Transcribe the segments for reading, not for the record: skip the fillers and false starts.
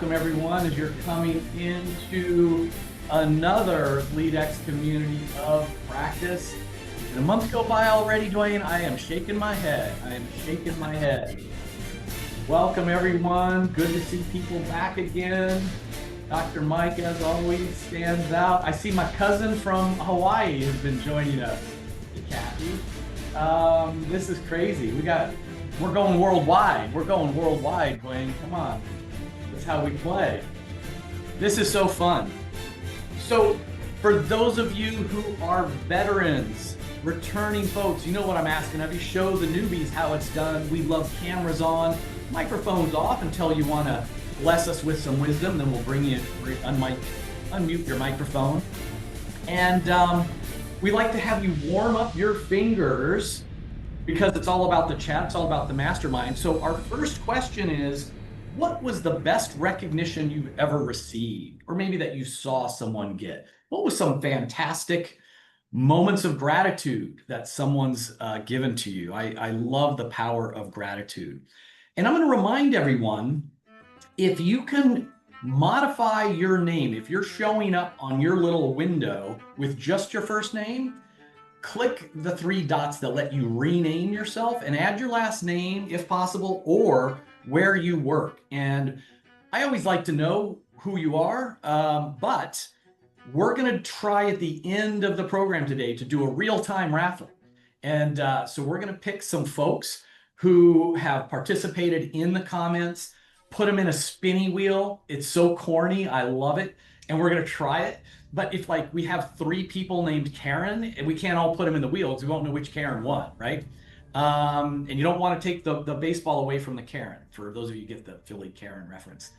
welcome everyone as you're coming into another LeadX community of practice. And a month go by already, Dwayne. I am shaking my head. Welcome everyone. Good to see people back again. Dr. Mike, as always, stands out. I see my cousin from Hawaii has been joining us. Kathy. This is crazy. We're going worldwide. Dwayne. Come on. That's how we play. This is so fun. So for those of you who are veterans, returning folks, you know what I'm asking of you. Show the newbies how it's done. We love cameras on, microphones off until you want to bless us with some wisdom. Then we'll bring you, unmute your microphone. And we like to have you warm up your fingers because it's all about the chat, it's all about the mastermind. So our first question is, what was the best recognition you've ever received? Or maybe that you saw someone get? What was some fantastic moments of gratitude that someone's given to you? I love the power of gratitude. And I'm going to remind everyone, if you can modify your name, if you're showing up on your little window with just your first name, click the three dots that let you rename yourself and add your last name if possible, or where you work. And I always like to know who you are, but we're going to try at the end of the program today to do a real-time raffle. And so we're going to pick some folks who have participated in the comments, put them in a spinny wheel. It's so corny. I love it. And we're going to try it. But if like we have three people named Karen and we can't all put them in the wheel because we won't know which Karen won, right? And you don't want to take the baseball away from the Karen, for those of you who get the Philly Karen reference.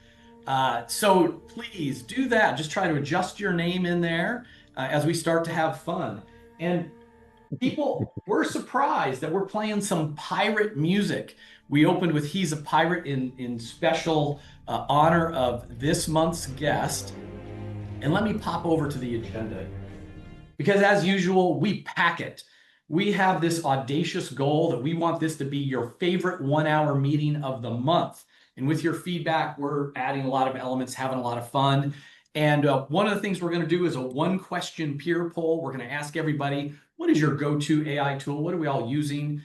So please do that. Just try to adjust your name in there as we start to have fun. And people, we're surprised that we're playing some pirate music. We opened with He's a Pirate in special honor of this month's guest. And let me pop over to the agenda, because as usual, we pack it. We have this audacious goal that we want this to be your favorite 1 hour meeting of the month. And with your feedback, we're adding a lot of elements, having a lot of fun. And one of the things we're going to do is a 1-question peer poll. We're going to ask everybody, what is your go-to AI tool? What are we all using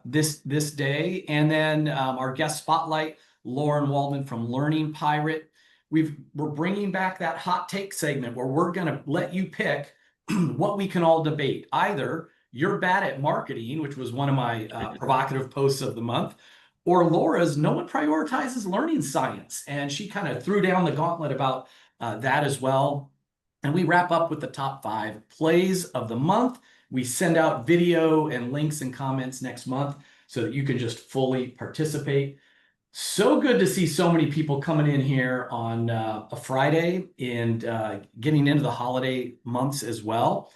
this day? And then our guest spotlight, Lauren Waldman from Learning Pirate. We're bringing back that hot take segment where we're going to let you pick what we can all debate. Either you're bad at marketing, which was one of my provocative posts of the month, or Laura's no one prioritizes learning science. And she kind of threw down the gauntlet about that as well. And we wrap up with the top 5 plays of the month. We send out video and links and comments next month so that you can just fully participate. So good to see so many people coming in here on a Friday and getting into the holiday months as well.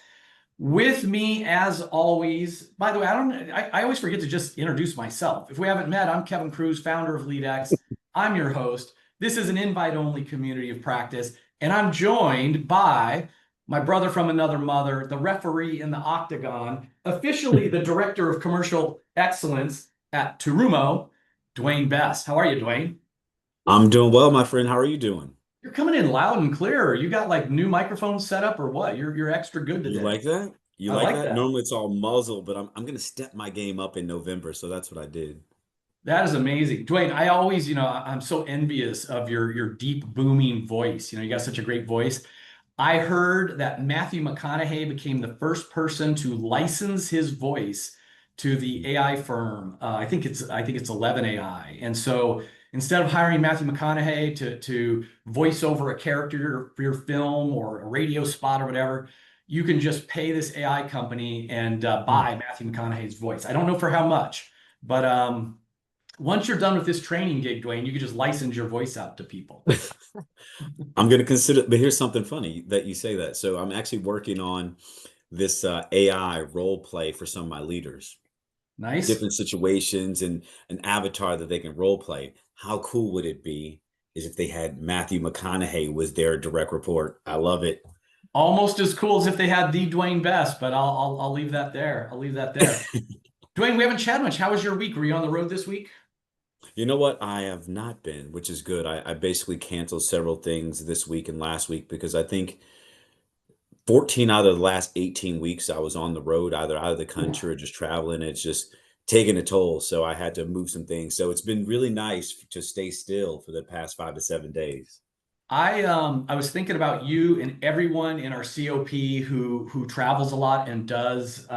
With me, as always, by the way, I always forget to just introduce myself. If we haven't met, I'm Kevin Cruz, founder of LeadX. I'm your host. This is an invite-only community of practice, and I'm joined by my brother from another mother, the referee in the octagon, officially the director of commercial excellence at Turumo, Dwayne Best. How are you, Dwayne? I'm doing well, my friend. How are you doing? You're coming in loud and clear. You got like new microphones set up or what? You're extra good today. You like that? I like that? Normally it's all muzzle, but I'm going to step my game up in November, so that's what I did. That is amazing. Dwayne, I always, I'm so envious of your deep booming voice. You got such a great voice. I heard that Matthew McConaughey became the first person to license his voice to the AI firm. I think it's 11 AI. And so instead of hiring Matthew McConaughey to voice over a character for your film or a radio spot or whatever, you can just pay this AI company and buy Matthew McConaughey's voice. I don't know for how much, but once you're done with this training gig, Dwayne, you can just license your voice out to people. I'm going to consider, but here's something funny that you say that. So I'm actually working on this AI role play for some of my leaders. Nice. Different situations and an avatar that they can role play. How cool would it be is if they had Matthew McConaughey was their direct report? I love it. Almost as cool as if they had the Dwayne Best, but I'll leave that there. Dwayne, we haven't chatted much. How was your week? Were you on the road this week? You know what? I have not been, which is good. I basically canceled several things this week and last week because I think 14 out of the last 18 weeks I was on the road, either out of the country or just traveling. It's just taking a toll. So I had to move some things. So it's been really nice to stay still for the past 5 to 7 days. I was thinking about you and everyone in our COP who travels a lot and does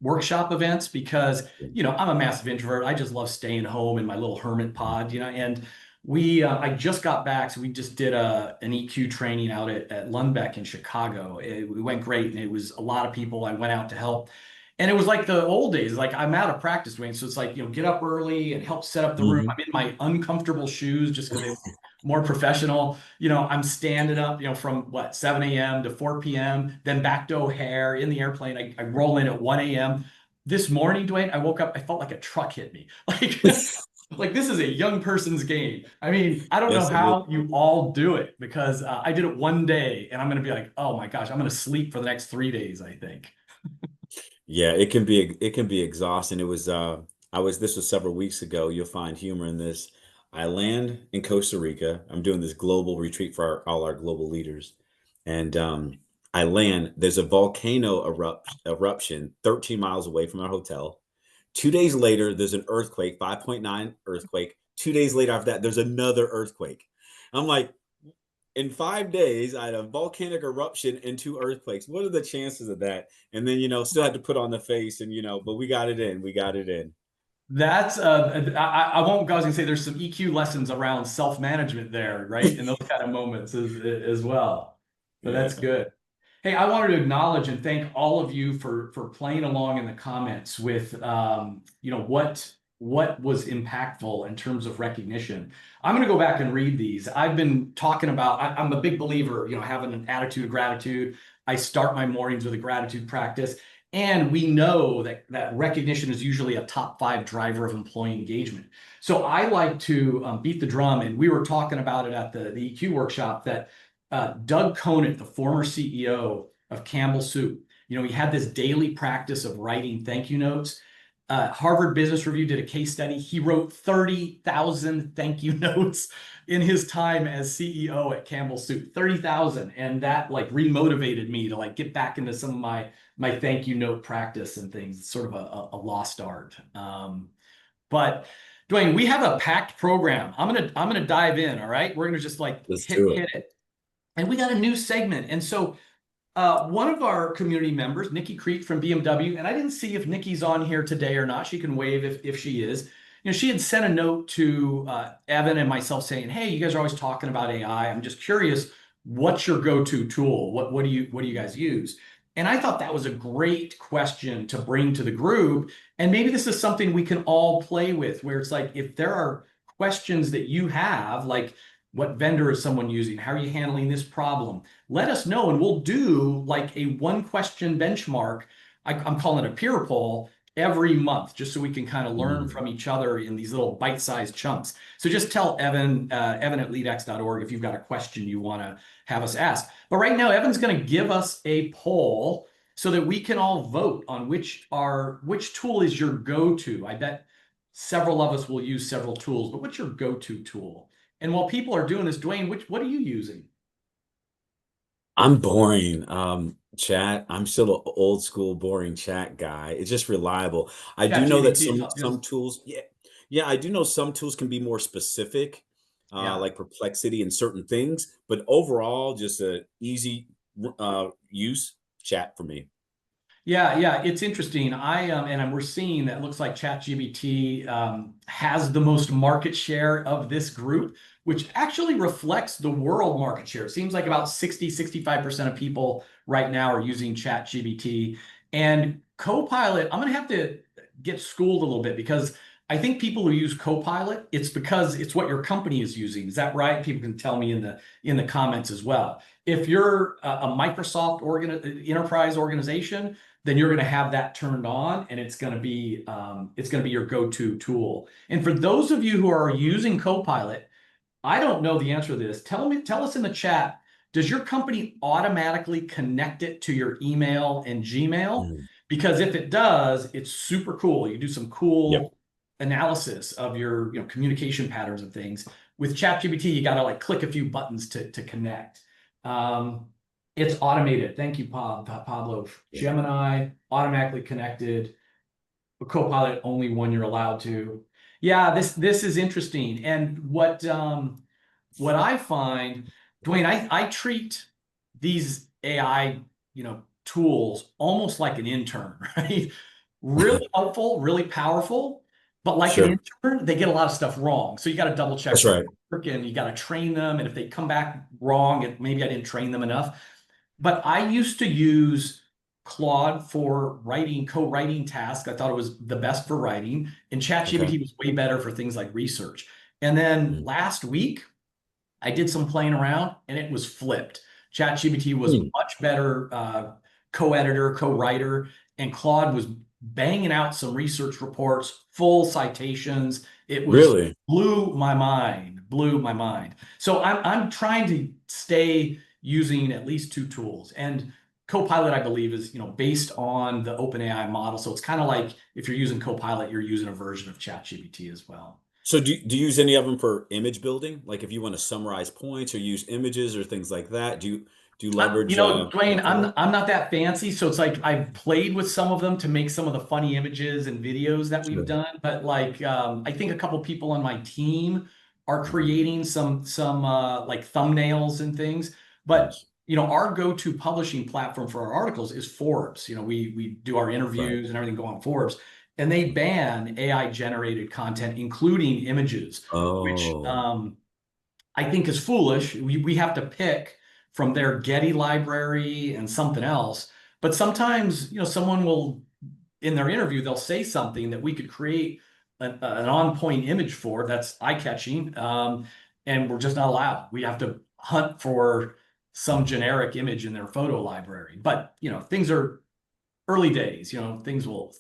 workshop events because I'm a massive introvert. I just love staying home in my little hermit pod, and we I just got back, so we just did an EQ training out at Lundbeck in Chicago. It went great, and it was a lot of people. I went out to help. And it was like the old days, like I'm out of practice, Dwayne. So it's like, get up early and help set up the room. Mhm. I'm in my uncomfortable shoes just because they more professional. I'm standing up, from what, 7 a.m. to 4 p.m., then back to O'Hare in the airplane. I roll in at 1 a.m. This morning, Dwayne, I woke up, I felt like a truck hit me. Like this is a young person's game. I mean, I don't know Yes, it is. how you all do it because I did it one day and I'm going to be like, oh my gosh, I'm going to sleep for the next 3 days, I think. Yeah, it can be exhausting. It was I was this was several weeks ago. You'll find humor in this. I land in Costa Rica. I'm doing this global retreat for all our global leaders. And I land, there's a volcano eruption 13 miles away from our hotel. 2 days later, there's an earthquake, 5.9 earthquake. 2 days later after that, there's another earthquake. I'm like, in 5 days, I had a volcanic eruption and two earthquakes. What are the chances of that? And then, still had to put on the face and, but we got it in. We got it in. That's I won't go and say there's some EQ lessons around self-management there, right? In those kind of moments as well. But that's Yeah. good. Hey, I wanted to acknowledge and thank all of you for playing along in the comments with what was impactful in terms of recognition. I'm going to go back and read these. I've been talking about. I'm a big believer, having an attitude of gratitude. I start my mornings with a gratitude practice. And we know that recognition is usually a top 5 driver of employee engagement. So I like to beat the drum. And we were talking about it at the EQ workshop that Doug Conant, the former CEO of Campbell Soup, he had this daily practice of writing thank you notes. Harvard Business Review did a case study. He wrote 30,000 thank you notes in his time as CEO at Campbell Soup. 30,000, and that like remotivated me to like get back into some of my thank you note practice and things. It's sort of a lost art. But Dwayne, we have a packed program. I'm gonna dive in. All right, we're gonna just like Let's hit do it. hit it, and we got a new segment. And so one of our community members, Nikki Creek from BMW, and I didn't see if Nikki's on here today or not. She can wave if she is. She had sent a note to Evan and myself saying, "Hey, you guys are always talking about AI. I'm just curious, what's your go-to tool? What do you guys use?" And I thought that was a great question to bring to the group. And maybe this is something we can all play with, where it's like if there are questions that you have, like what vendor is someone using? How are you handling this problem? Let us know, and we'll do like a 1 question benchmark. I'm calling it a peer poll every month, just so we can kind of learn Mm. from each other in these little bite-sized chunks. So just tell Evan, Evan at leadx.org, if you've got a question you want to have us ask. But right now, Evan's going to give us a poll so that we can all vote on which tool is your go-to. I bet several of us will use several tools, but what's your go-to tool? And while people are doing this, Dwayne, what are you using? I'm boring. Chat. I'm still an old school boring chat guy. It's just reliable. I do Chat know that GBT. some tools, yeah, yeah, I do know some tools can be more specific, Yeah. like perplexity in certain things, but overall, just a easy use chat for me. Yeah, it's interesting. We're seeing that looks like ChatGPT has the most market share of this group, which actually reflects the world market share. It seems like about 65% of people right now are using ChatGPT. And Copilot, I'm gonna have to get schooled a little bit because I think people who use Copilot, it's because it's what your company is using. Is that right? People can tell me in the comments as well. If you're a Microsoft enterprise organization, then you're going to have that turned on, and it's going to be your go-to tool. And for those of you who are using Copilot, I don't know the answer to this. Tell us in the chat. Does your company automatically connect it to your email and Gmail? Mhm. Because if it does, it's super cool. You do some Yep. cool analysis of your communication patterns and things. With ChatGPT, you got to like click a few buttons to connect. Um, it's automated. Thank you, Pablo. Yeah. Gemini automatically connected. Copilot only when you're allowed to. Yeah, this is interesting. And what I find, Dwayne, I treat these AI, tools almost like an intern, right? Really helpful, really powerful, but like an Sure. intern, they get a lot of stuff wrong. So you got to double check That's their right. work and you got to train them. And if they come back wrong, maybe I didn't train them enough. But I used to use Claude for writing, co-writing tasks. I thought it was the best for writing, and Okay. ChatGPT was way better for things like research. And then Mm. last week, I did some playing around and it was flipped. ChatGPT was Mm. much better co-editor, co-writer, and Claude was banging out some research reports, full citations. It was Really? blew my mind, blew my mind. So I'm trying to stay using at least two tools. And Copilot, I believe, is based on the OpenAI model. So it's kind of like if you're using Copilot, you're using a version of ChatGPT as well. So do you use any of them for image building? Like if you want to summarize points or use images or things like that, do you leverage Dwayne, that for that? I'm not that fancy, so it's like I've played with some of them to make some of the funny images and videos that we've Sure. done. But like, I think a couple people on my team are Mhm. creating some like thumbnails and things. But Nice. our go-to publishing platform for our articles is Forbes. We do our Right. interviews and everything go on Forbes, and they ban AI generated content, including images, which Oh. I think is foolish. We have to pick from their Getty library and something else. But sometimes, someone will, in their interview, they'll say something that we could create an on-point image for that's eye-catching, and we're just not allowed. We have to hunt for some generic image in their photo library. But things are early days. Things will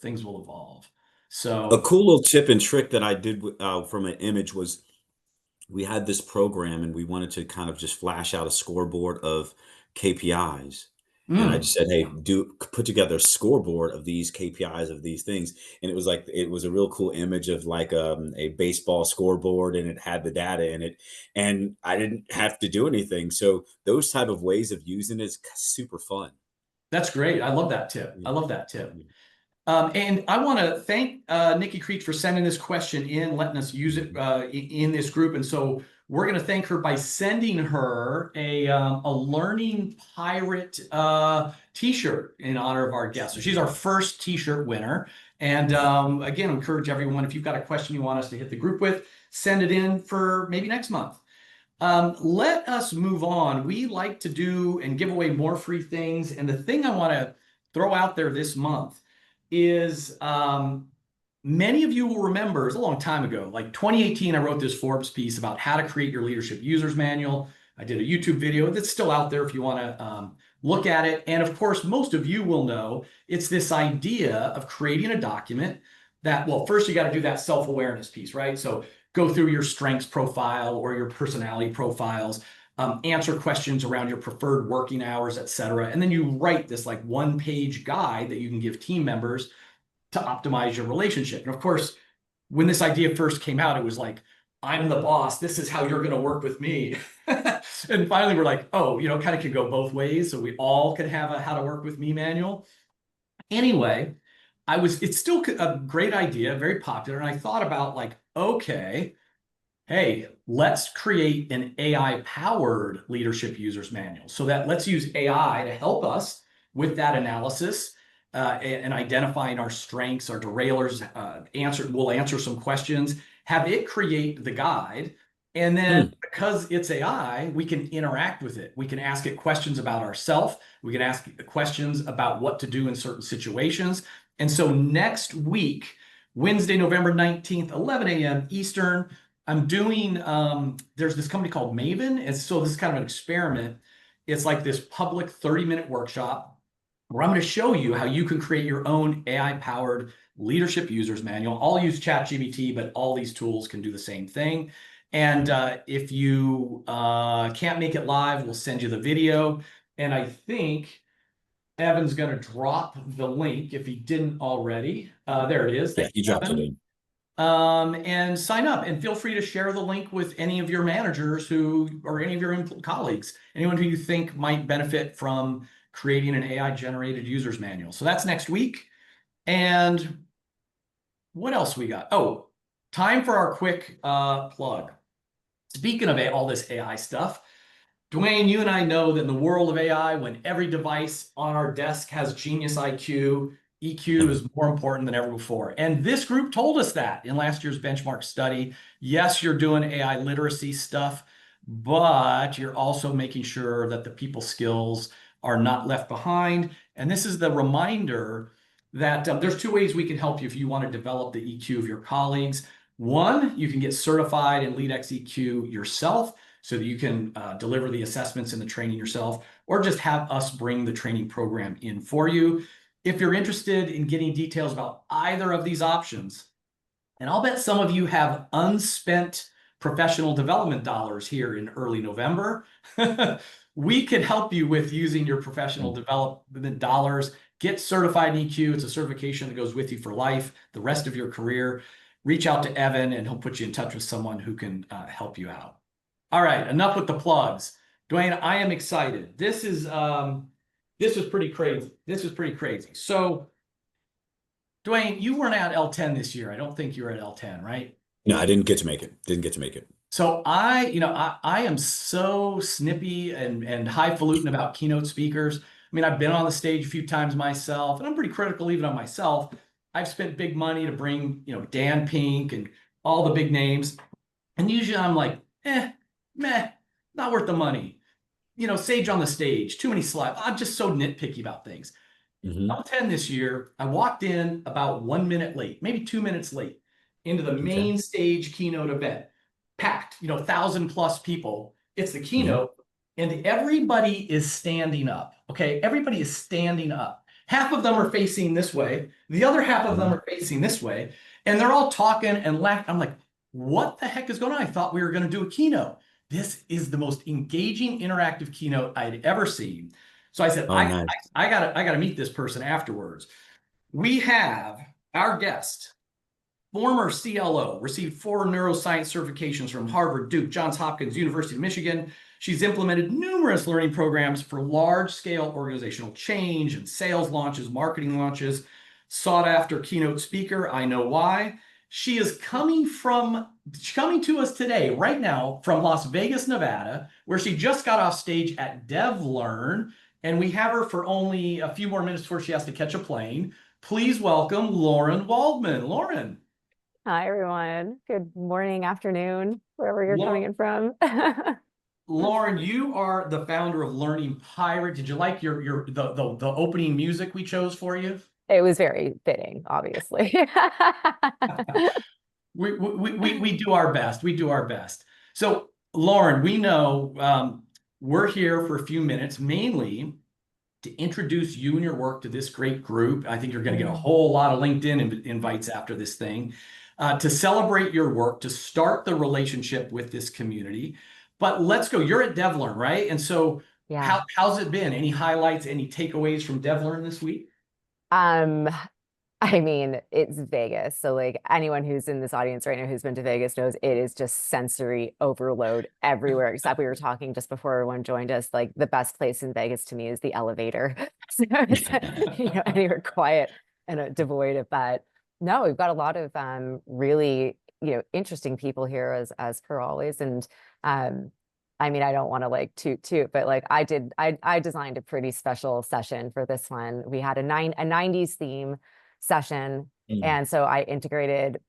evolve. A So, cool little tip and trick that I did from an image was we had this program and we wanted to kind of just flash out a scoreboard of KPIs. And I mm, just said, "Hey, do put together a scoreboard of these KPIs of these things." And it was like it was a real cool image of like a baseball scoreboard, and it had the data in it, and I didn't have to do anything. So those type of ways of using it is super fun. that's great. I love that tip. I Yeah. love that tip. Yeah. And I want to thank Nikki Creek for sending this question in, letting us use it Mhm. in this group. And so we're going to thank her by sending her a Learning Pirate T-shirt in honor of our guest. So she's our first T-shirt winner. And again, encourage everyone, if you've got a question you want us to hit the group with, send it in for maybe next month. Let us move on. We like to do and give away more free things. And the thing I want to throw out there this month is many of you will remember, it's a long time ago, like 2018, I wrote this Forbes piece about how to create your leadership user's manual. I did a YouTube video that's still out there if you want to look at it. And of course, most of you will know it's this idea of creating a document that, well, first you got to do that self-awareness piece, right? So go through your strengths profile or your personality profiles, answer questions around your preferred working hours, et cetera. And then you write this like one-page guide that you can give team members to optimize your relationship. And of course, when this idea first came out, it was like, I'm the boss. This is how you're going to work with me. And finally, we're like, oh, kind of can go both ways. So we all can have a how to work with me manual. Anyway, it's still a great idea, very popular. And I thought about like, okay, hey, let's create an AI powered leadership users manual. So that let's use AI to help us with that analysis and identifying our strengths, our derailers, we'll answer some questions, have it create the guide. And then Hmm. because it's AI, we can interact with it. We can ask it questions about ourselves. We can ask it questions about what to do in certain situations. And so next week, Wednesday, November 19th, 11 a.m. Eastern, I'm doing, there's this company called Maven. And so this is kind of an experiment. It's like this public 30-minute workshop where I'm going to show you how you can create your own AI powered leadership users manual. I'll use ChatGPT, but all these tools can do the same thing. And if you can't make it live, we'll send you the video. And I think Evan's going to drop the link if he didn't already. There it is. Yeah, Thank you you, dropped it Evan. in. and sign up. And feel free to share the link with any of your managers or any of your colleagues, anyone who you think might benefit from creating an AI generated user's manual. So that's next week. And what else we got? Oh, time for our quick plug. Speaking of all this AI stuff, Dwayne, you and I know that in the world of AI, when every device on our desk has genius IQ, EQ is more important than ever before. And this group told us that in last year's benchmark study. Yes, you're doing AI literacy stuff, but you're also making sure that the people skills are not left behind. And this is the reminder that there's two ways we can help you if you want to develop the EQ of your colleagues. One, you can get certified in LeadX EQ yourself, so that you can deliver the assessments and the training yourself, or just have us bring the training program in for you. If you're interested in getting details about either of these options, and I'll bet some of you have unspent professional development dollars here in early November, we can help you with using your professional development dollars. Get certified in EQ. It's a certification that goes with you for life, the rest of your career. Reach out to Evan and he'll put you in touch with someone who can help you out. All right, enough with the plugs. Dwayne, I am excited. This is pretty crazy. This is pretty crazy. So, Dwayne, you weren't at L10 this year. I don't think you were at L10, right? No, I didn't get to make it. Didn't get to make it. So I am so snippy and highfalutin about keynote speakers. I mean, I've been on the stage a few times myself, and I'm pretty critical even on myself. I've spent big money to bring, Dan Pink and all the big names. And usually I'm like, meh, not worth the money. Sage on the stage, too many slides. I'm just so nitpicky about things. L10 this year, I walked in about 1 minute late, maybe 2 minutes late into the main stage keynote event. Packed, 1,000+ people. It's the keynote, and everybody is standing up. Okay, everybody is standing up. Half of them are facing this way, the other half of them are facing this way, and they're all talking and laughing. I'm like, what the heck is going on? I thought we were going to do a keynote. This is the most engaging interactive keynote I'd ever seen. So I said, Nice. I gotta meet this person afterwards. We have our guest, former CLO, received 4 neuroscience certifications from Harvard, Duke, Johns Hopkins, University of Michigan. She's implemented numerous learning programs for large-scale organizational change and sales launches, marketing launches. Sought after keynote speaker, I know why. She is coming to us today, right now, from Las Vegas, Nevada, where she just got off stage at DevLearn, and we have her for only a few more minutes before she has to catch a plane. Please welcome Lauren Waldman. Lauren. Hi, everyone. Good morning, afternoon, wherever you're coming in from. Lauren, you are the founder of Learning Pirate. Did you like the opening music we chose for you? It was very fitting, obviously. We do our best. We do our best. So, Lauren, we know we're here for a few minutes, mainly to introduce you and your work to this great group. I think you're going to get a whole lot of LinkedIn invites after this thing, to celebrate your work, to start the relationship with this community. But let's go. You're at DevLearn, right? And so how's it been? Any highlights, any takeaways from DevLearn this week? I mean, it's Vegas. So like anyone who's in this audience right now who's been to Vegas knows it is just sensory overload everywhere. Except we were talking just before everyone joined us, like the best place in Vegas to me is the elevator. So it's, anywhere quiet and devoid of that. No, we've got a lot of really, interesting people here as per always. And I mean, I don't want to like toot, but like I designed a pretty special session for this one. We had a 90s theme session. And so I integrated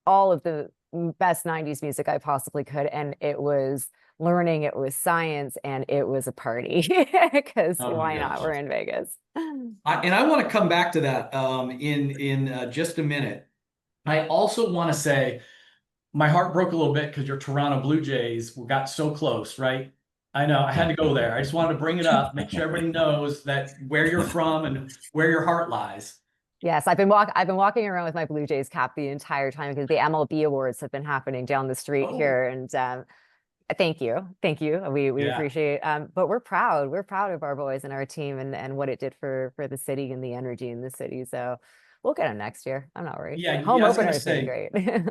all of the best 90s music I possibly could. And it was learning, it was science, and it was a party because why not? We're in Vegas. And I want to come back to that in just a minute. I also want to say my heart broke a little bit because your Toronto Blue Jays got so close, right? I know, I had to go there. I just wanted to bring it up, make sure everybody knows that where you're from and where your heart lies. Yes, I've been walking around with my Blue Jays cap the entire time because the MLB awards have been happening down the street here, and thank you. We appreciate it. But we're proud of our boys and our team and what it did for the city and the energy in the city. So We'll get him next year. I'm not worried. Yeah, Home yeah, I was opener gonna is gonna be say,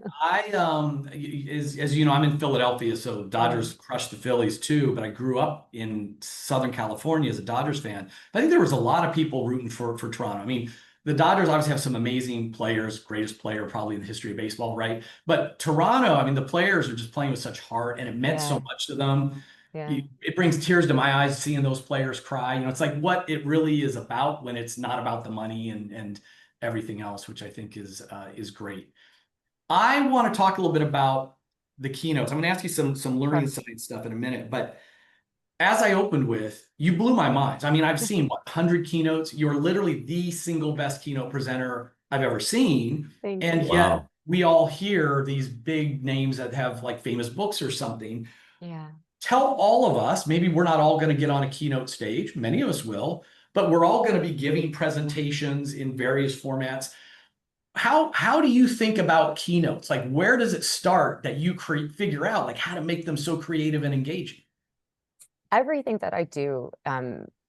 great. as you know, I'm in Philadelphia, so Dodgers crushed the Phillies too. But I grew up in Southern California as a Dodgers fan. But I think there was a lot of people rooting for Toronto. I mean, the Dodgers obviously have some amazing players, greatest player probably in the history of baseball, right? But Toronto, I mean, the players are just playing with such heart, and it meant so Yeah, much to them. yeah. It brings tears to my eyes seeing those players cry. You know, it's like what it really is about when it's not about the money and everything else, which I think is great. I want to talk a little bit about the keynotes. I'm going to ask you some learning Sure. science stuff in a minute, but as I opened with, you blew my mind. I mean, I've seen what 100 keynotes. You're literally the single best keynote presenter I've ever seen, Thank and you. yet Wow. we all hear these big names that have like famous books or something. Yeah. Tell all of us, maybe we're not all going to get on a keynote stage, many of us will, but we're all going to be giving presentations in various formats. How do you think about keynotes? Like, where does it start that you figure out like how to make them so creative and engaging? Everything that I do,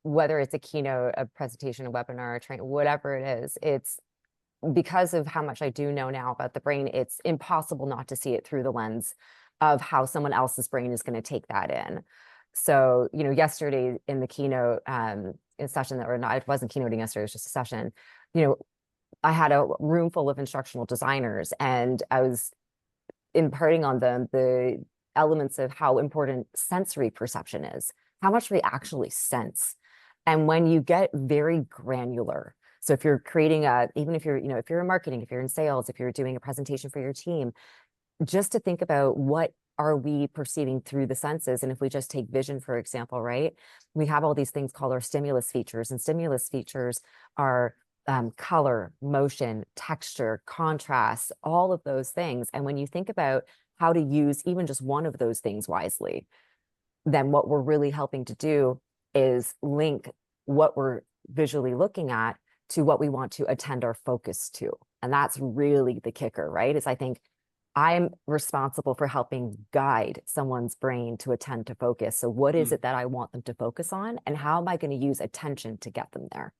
whether it's a keynote, a presentation, a webinar, a train, whatever it is, it's because of how much I do know now about the brain, it's impossible not to see it through the lens of how someone else's brain is going to take that in. So, yesterday in the keynote in session that, or not, it wasn't keynoting yesterday, it was just a session, you know, I had a room full of instructional designers, and I was imparting on them the elements of how important sensory perception is, how much we actually sense. And when you get very granular, so if you're creating even if you're, if you're in marketing, if you're in sales, if you're doing a presentation for your team, just to think about what are we perceiving through the senses. And if we just take vision, for example, right? We have all these things called our stimulus features, and stimulus features are color, motion, texture, contrast, all of those things. And when you think about how to use even just one of those things wisely, then what we're really helping to do is link what we're visually looking at to what we want to attend our focus to. And that's really the kicker, right? Is I think I'm responsible for helping guide someone's brain to attend to focus. So what is it that I want them to focus on? And how am I going to use attention to get them there?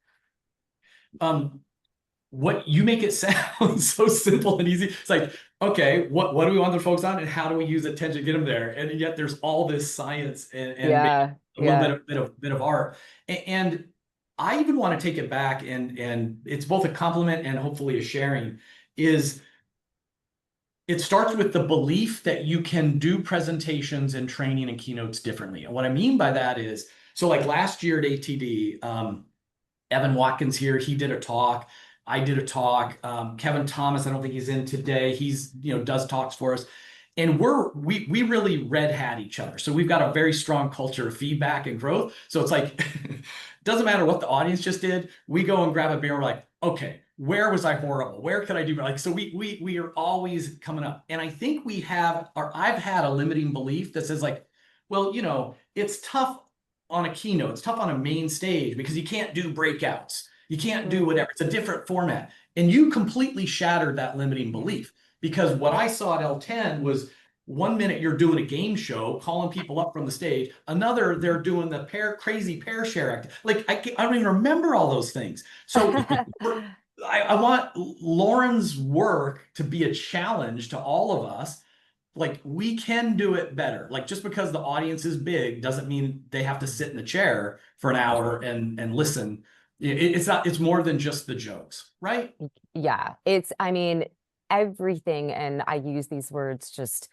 What you make it sound so simple and easy. It's like, okay, what do we want them to focus on, and how do we use attention to get them there? And yet there's all this science and maybe Yeah, a little yeah. bit of art. And I even want to take it back, and it's both a compliment and hopefully a sharing. Is it starts with the belief that you can do presentations and training and keynotes differently. And what I mean by that is, so like last year at ATD, Evan Watkins here, he did a talk. I did a talk. Kevin Thomas, I don't think he's in today. He's, does talks for us. And we really red hat each other. So we've got a very strong culture of feedback and growth. So it's like, doesn't matter what the audience just did. We go and grab a beer. We're like, okay, where was I horrible? Where could I do better? Like, so we are always coming up. And I think I've had a limiting belief that says like, well, it's tough on a keynote. It's tough on a main stage because you can't do breakouts. You can't do whatever. It's a different format. And you completely shattered that limiting belief, because what I saw at L10 was 1 minute you're doing a game show, calling people up from the stage. Another, they're doing the crazy pair share act. Like I don't even remember all those things. So I want Lauren's work to be a challenge to all of us. Like, we can do it better. Like, just because the audience is big doesn't mean they have to sit in a chair for an hour and listen. It's more than just the jokes, right? Yeah, I mean, everything, and I use these words just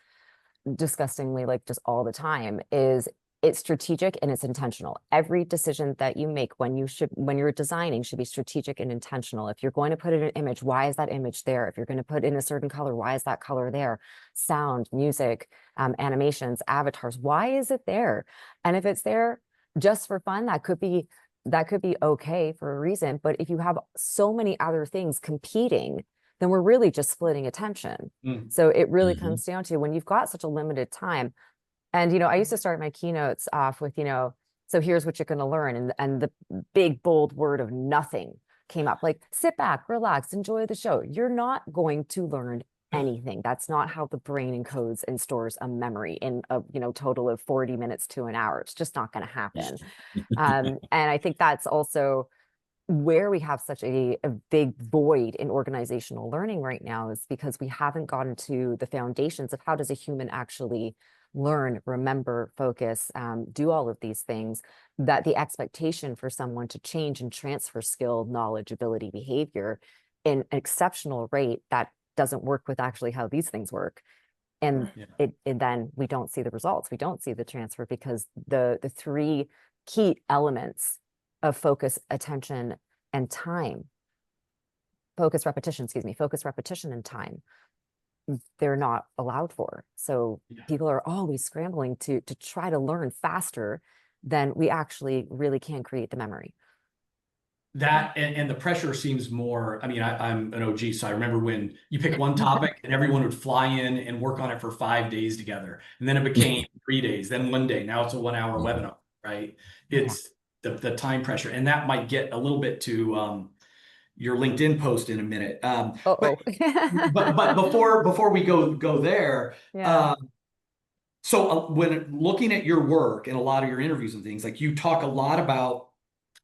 disgustingly, like just all the time, is it's strategic and it's intentional. Every decision that you make when you're designing should be strategic and intentional. If you're going to put in an image, why is that image there? If you're going to put in a certain color, why is that color there? Sound, music, animations, avatars, why is it there? And if it's there just for fun, that could be okay for a reason. But if you have so many other things competing, then we're really just splitting attention. So it really comes down to, when you've got such a limited time. And, I used to start my keynotes off with, so here's what you're going to learn. And the big, bold word of nothing came up, like, sit back, relax, enjoy the show. You're not going to learn anything. That's not how the brain encodes and stores a memory in a, total of 40 minutes to an hour. It's just not going to happen. And I think that's also where we have such a big void in organizational learning right now is because we haven't gotten to the foundations of how does a human actually learn, remember, focus, do all of these things, that the expectation for someone to change and transfer skill, knowledge, ability, behavior in an exceptional rate that doesn't work with actually how these things work. And Yeah. it then we don't see the results. We don't see the transfer because the three key elements of focus, attention, and time, focus, repetition, and time, they're not allowed for. So Yeah. people are always scrambling to try to learn faster than we actually really can create the memory. That and the pressure seems more. I mean, I'm an OG, so I remember when you pick one topic and everyone would fly in and work on it for 5 days together, and then it became 3 days, then one day. Now it's a 1 hour webinar, right? Yeah. It's the time pressure, and that might get a little bit to your LinkedIn post in a minute. Oh. But before we go there, Yeah. so when looking at your work and a lot of your interviews and things, like you talk a lot about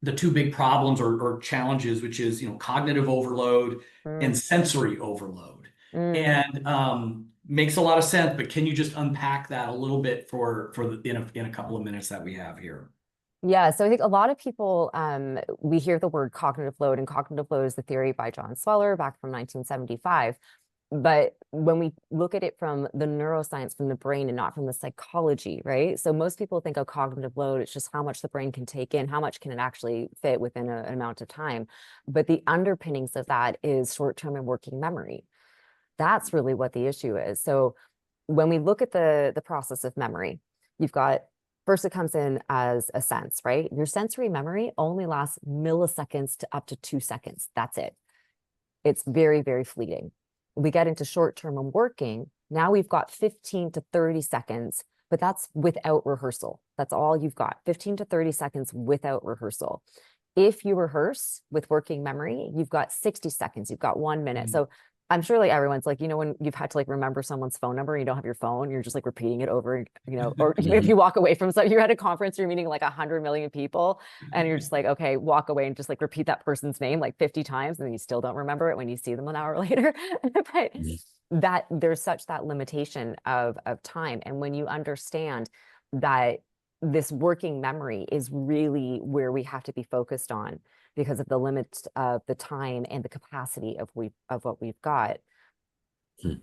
the two big problems or challenges, which is, cognitive overload and Mm, sensory overload. mm. And makes a lot of sense, but can you just unpack that a little bit in a couple of minutes that we have here? Yeah, so I think a lot of people, we hear the word cognitive load, and cognitive load is the theory by John Sweller back from 1975. But when we look at it from the neuroscience, from the brain, and not from the psychology, right? So most people think of cognitive load, it's just how much the brain can take in, how much can it actually fit within an amount of time. But the underpinnings of that is short-term and working memory. That's really what the issue is. So when we look at the process of memory, you've got first it comes in as a sense, right? Your sensory memory only lasts milliseconds to up to 2 seconds. That's it. It's very, very fleeting. We get into short term and working. Now we've got 15 to 30 seconds, but that's without rehearsal. That's all you've got, 15 to 30 seconds without rehearsal. If you rehearse with working memory, you've got 60 seconds, you've got 1 minute. Mhm. So I'm sure like everyone's like, when you've had to like remember someone's phone number and you don't have your phone, you're just like repeating it over, or if you walk away from, so you're at a conference, you're meeting like 100 million people and you're just like, okay, walk away and just like repeat that person's name like 50 times and then you still don't remember it when you see them an hour later. But that there's such that limitation of time. And when you understand that this working memory is really where we have to be focused on because of the limits of the time and the capacity of what we've got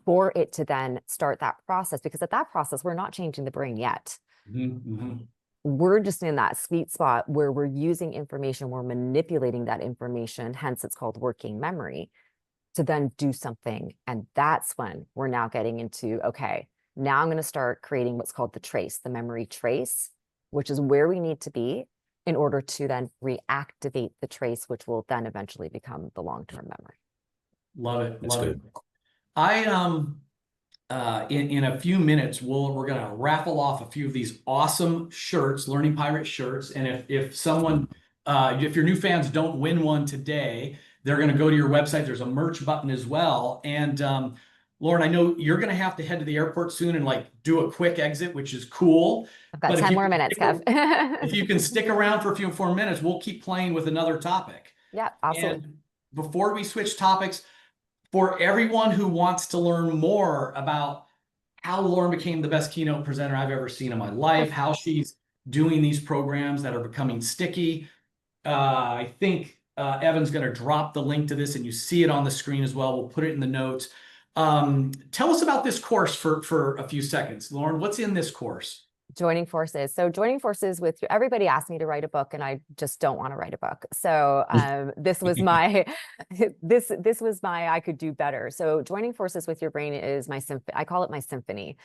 for it to then start that process, because at that process we're not changing the brain yet. We're just in that sweet spot where we're using information, we're manipulating that information, hence it's called working memory, to then do something. And that's when we're now getting into, okay, now I'm going to start creating what's called the trace, the memory trace, which is where we need to be in order to then reactivate the trace, which will then eventually become the long-term memory. Love it. That's Love good. it. In a few minutes, we're gonna raffle off a few of these awesome shirts, Learning Pirate shirts. And if your new fans don't win one today, they're gonna go to your website. There's a merch button as well. And Lauren, I know you're gonna have to head to the airport soon and like do a quick exit, which is cool. I've got But 10 more minutes, Kev. if you can stick around for a few more minutes, we'll keep playing with another topic. Yeah, absolutely. And before we switch topics, for everyone who wants to learn more about how Lauren became the best keynote presenter I've ever seen in my life, how she's doing these programs that are becoming sticky, I think Evan's going to drop the link to this and you see it on the screen as well. We'll put it in the notes. Tell us about this course for a few seconds. Lauren, what's in this course? Joining forces. So joining forces with everybody asked me to write a book and I just don't want to write a book. So this was my this was my I could do better. So joining forces with your brain is my symphony. I call it my symphony.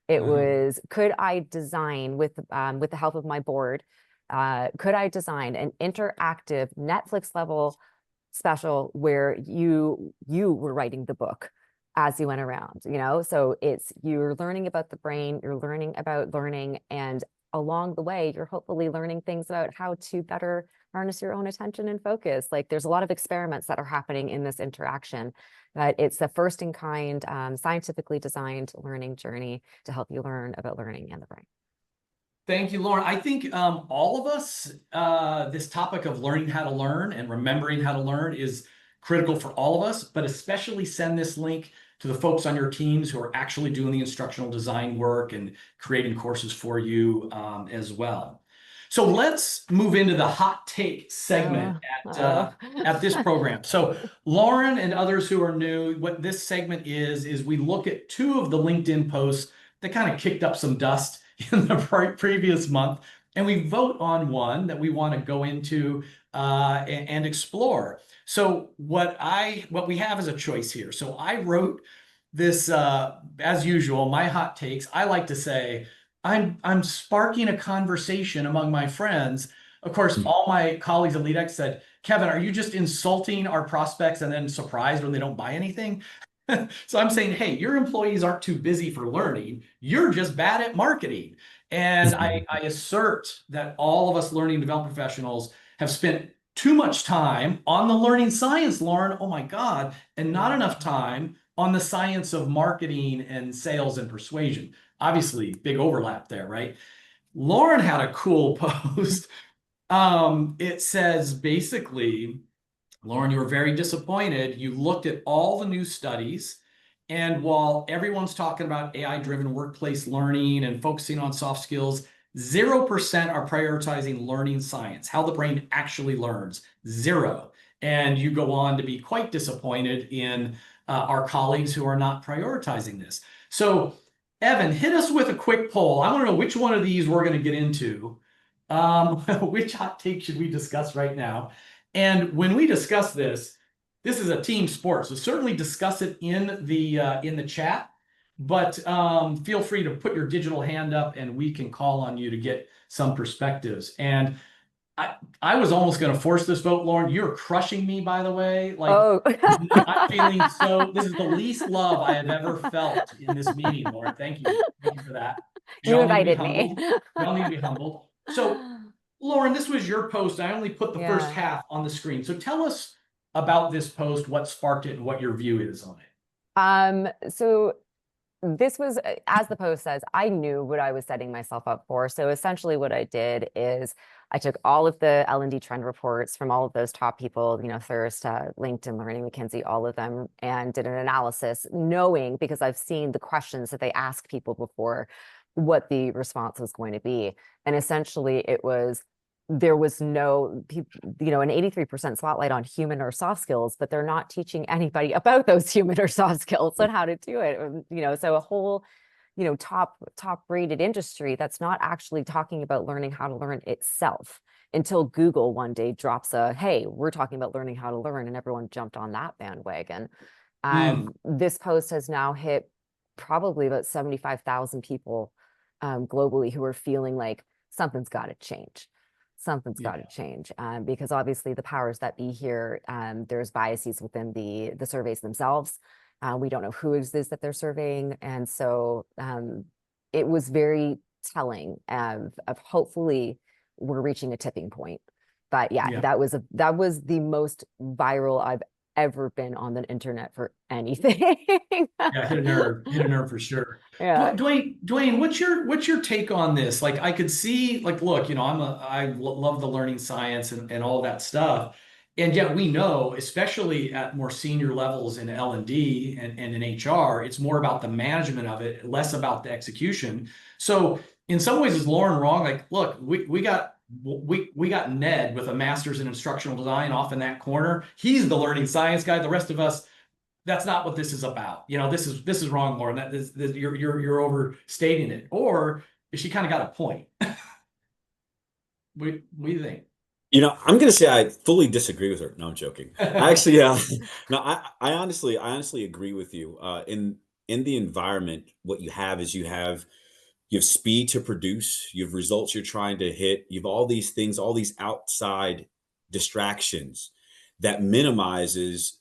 It was, could I design with the help of my board, could I design an interactive Netflix level special where you were writing the book as you went around, so it's, you're learning about the brain, you're learning about learning, and along the way you're hopefully learning things about how to better harness your own attention and focus. Like there's a lot of experiments that are happening in this interaction, but it's the first in kind, scientifically designed learning journey to help you learn about learning and the brain. Thank you, Lauren. I think all of us, this topic of learning how to learn and remembering how to learn is critical for all of us, but especially send this link to the folks on your teams who are actually doing the instructional design work and creating courses for you as well. So let's move into the hot take segment at this program. So Lauren and others who are new, what this segment is we look at two of the LinkedIn posts that kind of kicked up some dust in the previous month, and we vote on one that we want to go into and explore. So what we have is a choice here. So I wrote this as usual, my hot takes. I like to say I'm sparking a conversation among my friends. Of course, all my colleagues at LeadX said, Kevin, are you just insulting our prospects and then surprised when they don't buy anything? So I'm saying, hey, your employees aren't too busy for learning. You're just bad at marketing. And I assert that all of us learning and development professionals have spent too much time on the learning science, Lauren, oh my God, and not enough time on the science of marketing and sales and persuasion. Obviously, big overlap there, right? Lauren had a cool post. It says basically, Lauren, you were very disappointed. You looked at all the new studies, and while everyone's talking about AI-driven workplace learning and focusing on soft skills, 0% are prioritizing learning science, how the brain actually learns, 0. And you go on to be quite disappointed in our colleagues who are not prioritizing this. So, Evan, hit us with a quick poll. I want to know which one of these we're going to get into. Which hot take should we discuss right now? And when we discuss this, this is a team sport, so certainly discuss it in the chat. But feel free to put your digital hand up, and we can call on you to get some perspectives. And I was almost going to force this vote, Lauren. You're crushing me, by the way. Like, I'm feeling so. This is the least love I have ever felt in this meeting, Lauren. Thank you for that. You invited me. Y'all need to be humbled. So, Lauren, this was your post. I only put the first half on the screen. So tell us about this post, what sparked it, and what your view is on it. So this was, as the post says, I knew what I was setting myself up for. So essentially what I did is I took all of the L&D trend reports from all of those top people, Thirst, LinkedIn Learning, McKinsey, all of them, and did an analysis, knowing, because I've seen the questions that they ask people before, what the response was going to be. And essentially it was, there was no, an 83% spotlight on human or soft skills, but they're not teaching anybody about those human or soft skills and how to do it. So a whole, top rated industry that's not actually talking about learning how to learn itself, until Google one day drops hey, we're talking about learning how to learn, and everyone jumped on that bandwagon. This post has now hit probably about 75,000 people globally who are feeling like something's got to change. Something's got to change, because obviously the powers that be here, there's biases within the surveys themselves. We don't know who it is that they're surveying. And so it was very telling of hopefully we're reaching a tipping point. But that was the most viral I've ever been on the internet for anything. Hit a nerve for sure. Dwayne, what's your take on this? Like, I could see, like, look, I love the learning science and all that stuff, and yet we know, especially at more senior levels in L&D and in HR, it's more about the management of it, less about the execution. So in some ways, is Lauren wrong? Like, look, we got Ned with a master's in instructional design off in that corner. He's the learning science guy. The rest of us, that's not what this is about. This is wrong, Lauren. You're overstating it. Or is she kind of got a point? What do you think? I'm going to say I fully disagree with her. No, I'm joking. I actually, no, I honestly agree with you. In the environment, what you have is you have speed to produce, you have results you're trying to hit, you have all these things, all these outside distractions that minimizes,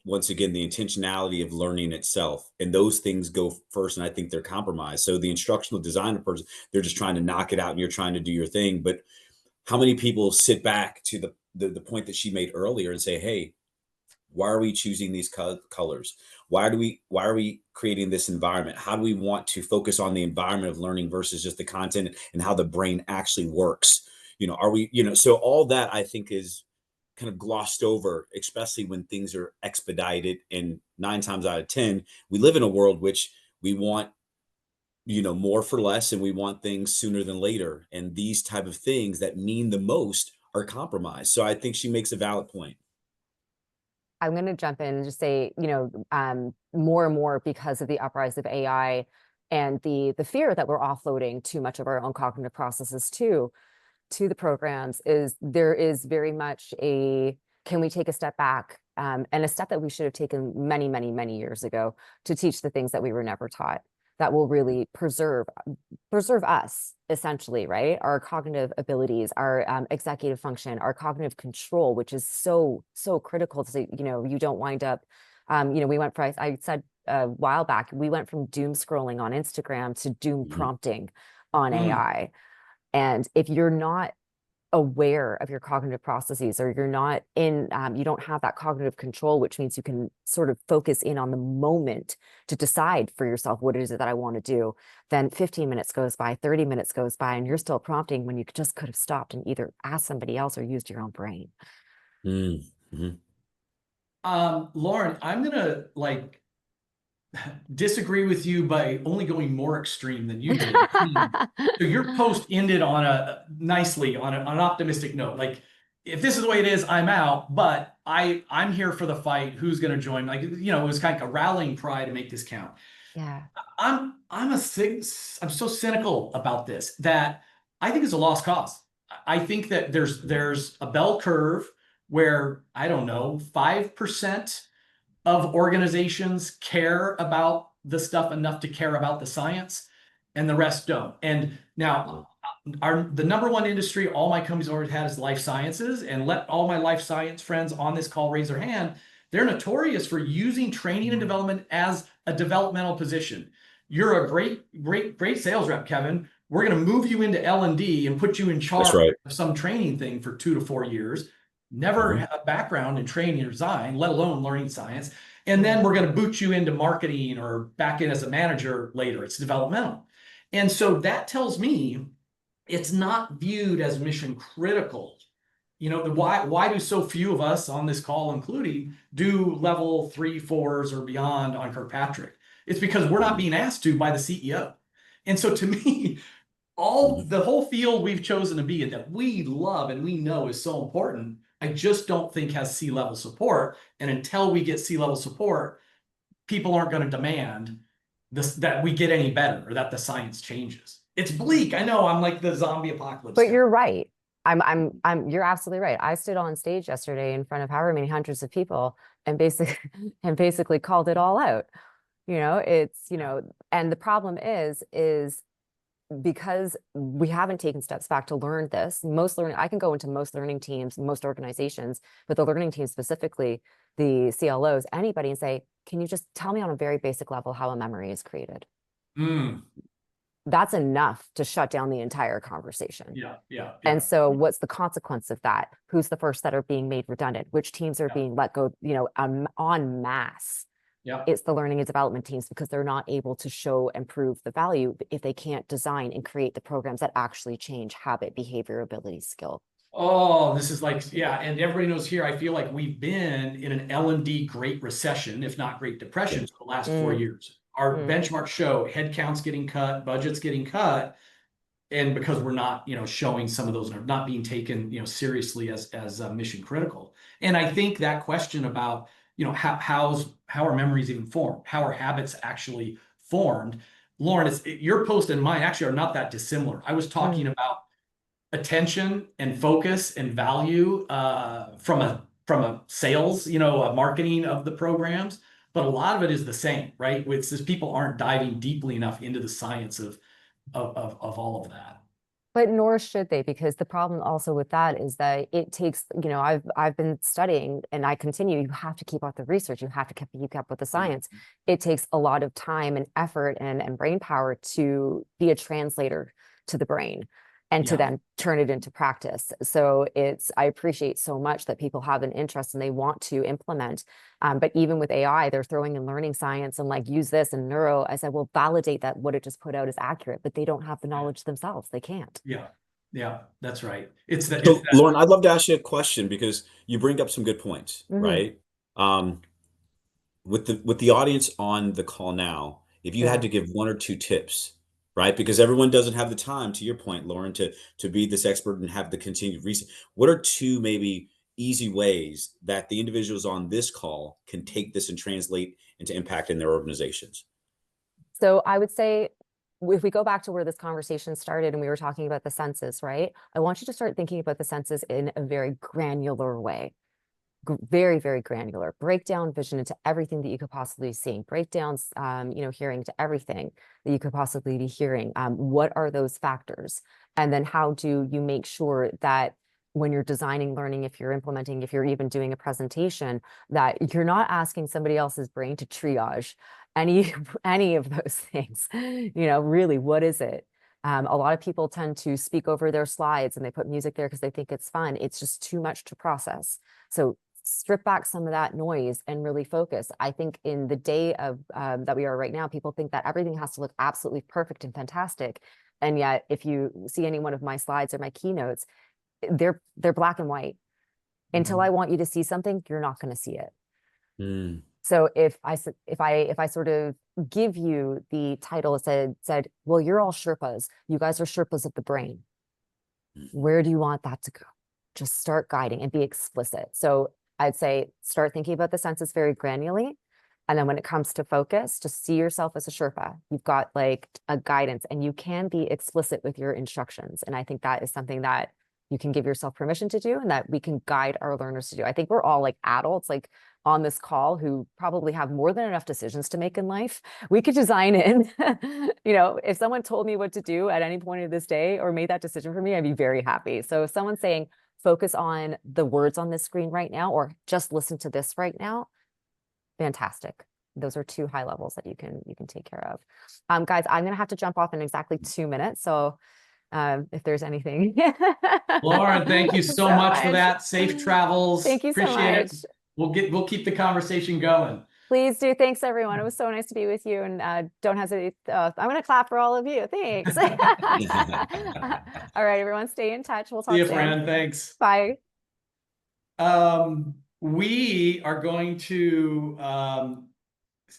once again, the intentionality of learning itself. And those things go first, and I think they're compromised. So the instructional designer person, they're just trying to knock it out and you're trying to do your thing. But how many people sit back to the point that she made earlier and say, hey, why are we choosing these colors? why are we creating this environment? How do we want to focus on the environment of learning versus just the content and how the brain actually works? Are we, so all that I think is kind of glossed over, especially when things are expedited. And 9 times out of 10, we live in a world which we want, more for less, and we want things sooner than later. And these type of things that mean the most are compromised. So I think she makes a valid point. I'm going to jump in and just say, more and more because of the uprise of AI and the fear that we're offloading too much of our own cognitive processes to the programs, is there is very much can we take a step back, and a step that we should have taken many, many, many years ago, to teach the things that we were never taught that will really preserve us, essentially, right? Our cognitive abilities, our executive function, our cognitive control, which is so critical to, you don't wind up, we went from, I said a while back, we went from doom scrolling on Instagram to doom prompting on AI. And if you're not aware of your cognitive processes, or you're not in, you don't have that cognitive control, which means you can sort of focus in on the moment to decide for yourself, what is it that I want to do? Then 15 minutes goes by, 30 minutes goes by, and you're still prompting when you just could have stopped and either asked somebody else or used your own brain. Mm-hmm. Lauren, I'm gonna disagree with you by only going more extreme than you did. So your post ended on nicely on an optimistic note. Like, if this is the way it is, I'm out, but I'm here for the fight. Who's going to join? It was kind of a rallying cry to make this count. Yeah. I'm so cynical about this that I think it's a lost cause. I think that there's a bell curve where, I don't know, 5% of organizations care about the stuff enough to care about the science, and the rest don't. And now, the number one industry all my companies already had is life sciences, and let all my life science friends on this call raise their hand. They're notorious for using training and development as a developmental position. You're a great sales rep, Kevin. We're going to move you into L&D and put you in charge of some training thing for 2 to 4 years. Never had a background in training or design, let alone learning science. And then we're going to boot you into marketing or back in as a manager later. It's developmental. And so that tells me it's not viewed as mission critical. Why do so few of us on this call, including, do level 3, 4s or beyond on Kirkpatrick? It's because we're not being asked to by the CEO. And so to me, the whole field we've chosen to be in, that we love and we know is so important, I just don't think has C-level support. And until we get C-level support, people aren't going to demand that we get any better, or that the science changes. It's bleak. I know, I'm like the zombie apocalypse. But you're right. You're absolutely right. I stood on stage yesterday in front of however many hundreds of people and basically called it all out. And the problem is because we haven't taken steps back to learn this. I can go into most learning teams, most organizations, but the learning teams specifically, the CLOs, anybody, and say, can you just tell me on a very basic level how a memory is created? That's enough to shut down the entire conversation. Yeah. And so what's the consequence of that? Who's the first that are being made redundant? Which teams are being let go, en masse? Yeah. It's the learning and development teams, because they're not able to show and prove the value if they can't design and create the programs that actually change habit, behavior, ability, skill. Oh, this is and everybody knows here, I feel like we've been in an L&D Great Recession, if not Great Depression, for the last 4 years. Our benchmarks show headcounts getting cut, budgets getting cut, and because we're not, showing some of those, are not being taken, seriously as mission critical. And I think that question about, how are memories even formed? How are habits actually formed? Lauren, your post and mine actually are not that dissimilar. I was talking about attention and focus and value from a sales, a marketing of the programs, but a lot of it is the same, right? It's just people aren't diving deeply enough into the science of all of that. But nor should they, because the problem also with that is that it takes, I've been studying and I continue, you have to keep up the research, you have to keep up with the science. It takes a lot of time and effort and brain power to be a translator to the brain. and to Yeah. then turn it into practice. So I appreciate so much that people have an interest and they want to implement. But even with AI, they're throwing in learning science and like use this and neuro. I said, well, validate that what it just put out is accurate, but they don't have the knowledge themselves. They can't. Yeah. Yeah. That's right. It's that. So, Lauren, I'd love to ask you a question because you bring up some good points, Mhm. right? Um, with the audience on the call now, if you had Yeah. to give one or two tips, right? Because everyone doesn't have the time, to your point, Lauren, to be this expert and have the continued research. What are two maybe easy ways that the individuals on this call can take this and translate into impact in their organizations? So I would say if we go back to where this conversation started and we were talking about the senses, right? I want you to start thinking about the senses in a very granular way. Very, very granular. Break down vision into everything that you could possibly be seeing. Break down, hearing to everything that you could possibly be hearing. What are those factors? And then how do you make sure that when you're designing learning, if you're implementing, if you're even doing a presentation, that you're not asking somebody else's brain to triage any any of those things. Really, what is it? A lot of people tend to speak over their slides and they put music there because they think it's fun. It's just too much to process. So strip back some of that noise and really focus. I think in the day of that we are right now, people think that everything has to look absolutely perfect and fantastic. And yet, if you see any one of my slides or my keynotes, they're black and white. Until I want you to see something, you're not going to see it. Mm. So if I sort of give you the title, said, well, you're all Sherpas. You guys are Sherpas of the brain. Where do you want that to go? Just start guiding and be explicit. So I'd say start thinking about the senses very granularly. And then when it comes to focus, just see yourself as a Sherpa. You've got like a guidance and you can be explicit with your instructions. And I think that is something that you can give yourself permission to do and that we can guide our learners to do. I think we're all like adults, like on this call who probably have more than enough decisions to make in life. We could design in, if someone told me what to do at any point of this day or made that decision for me, I'd be very happy. So if someone's saying, focus on the words on this screen right now, or just listen to this right now, fantastic. Those are two high levels that you can take care of. Guys, I'm gonna have to jump off in exactly 2 minutes. So if there's anything. Lauren, thank you so much for that. Safe travels. Thank you so Appreciate much. it. We'll keep the conversation going. Please do. Thanks, everyone. It was so nice to be with you. And don't hesitate. I'm going to clap for all of you. Thanks. All right, everyone, stay in touch. We'll talk See you, soon. friend. Thanks. Bye. We are going to